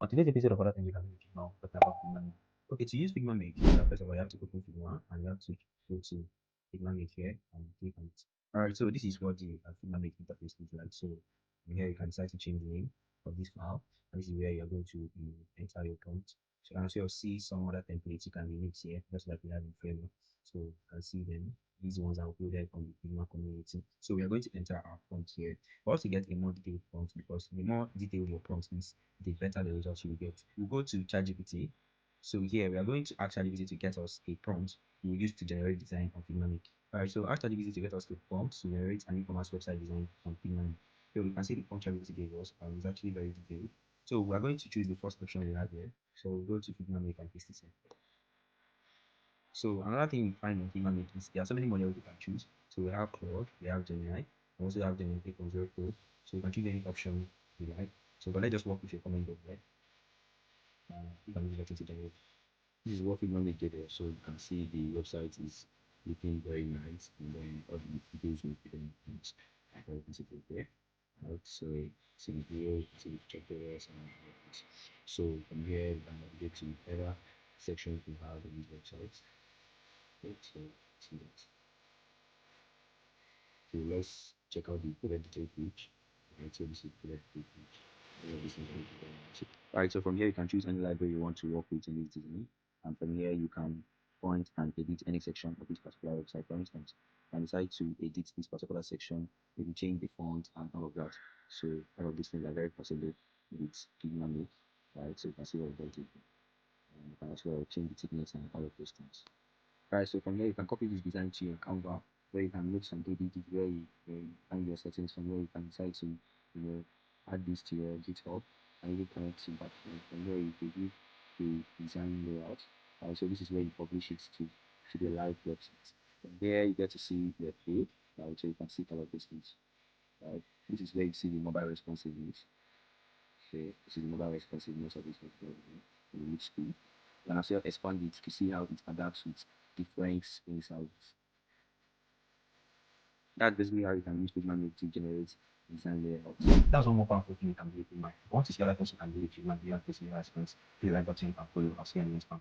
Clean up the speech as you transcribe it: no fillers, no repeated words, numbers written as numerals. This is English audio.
On today's episode of Other Things You Can Do with Figma, we're talking about Figma Make. Okay, to use Figma Make, first of all, you have to open Figma and you have to go to Figma Make here and click on it. Alright, so this is what the Figma Make interface looks like. So here you can decide to change the name of this file, and this is where you're going to enter your prompt. So you can also see some other templates you can remix here, just like we have in Framework. So you can see them. These ones are uploaded on the Figma community. So we are going to enter our prompt here. For us to get a more detailed prompt, because the more detailed your prompt is, the better the results you will get. We'll go to ChatGPT. So here we are going to ask ChatGPT to get us a prompt we will use to generate design on Figma Make. Alright, so ask ChatGPT to get us a prompt to generate an e-commerce website design on Figma Make. So we can see the prompt ChatGPT gave us, and it's actually very detailed. So we are going to choose the first option we have here. So we'll go to Figma Make and paste this in. So another thing we find in Figma Make is there are so many models you can choose. So we have Claude, we have Gemini, we also have Gemini 3.0 Pro. So you can choose any option you like. So but let's just work with your comment over there. You can use it to generate. This is what Figma Make did there. So you can see the website is looking very nice, and then all the details will be things very visible there. Right, so see here, see chapters and all this. So from here you can navigate to whatever section you have in these websites. Okay, so see that. So let's check out the product detail page. Right, so this is product detail page. Alright, so from here you can choose any library you want to work with in this design, and from here you can point and edit any section of this particular website. For instance, you can decide to edit this particular section, maybe change the font and all of that. So all of these things are very possible with Figma Make. Right, so you can see what it. And you can also change the thickness and all of those things. Alright, so from here you can copy this design to your Canva, where you can make some edits, where you find your settings, from where you can decide to add this to your GitHub and you connect it back. From here you can give the design layout. So this is where you publish it to the live website. From there you get to see the code, so you can see all of these things. Right, this is where you see the mobile responsiveness. Okay, this is the mobile responsiveness of this in which speed. You can also expand it to see how it adapts with different sizes. That's basically how you can use Figma Make to generate design layouts. That's one more powerful thing you can do with Figma. If you want to see other things you can do with Figma, you have to see your response, hit the like button and follow. I'll see you in the next one.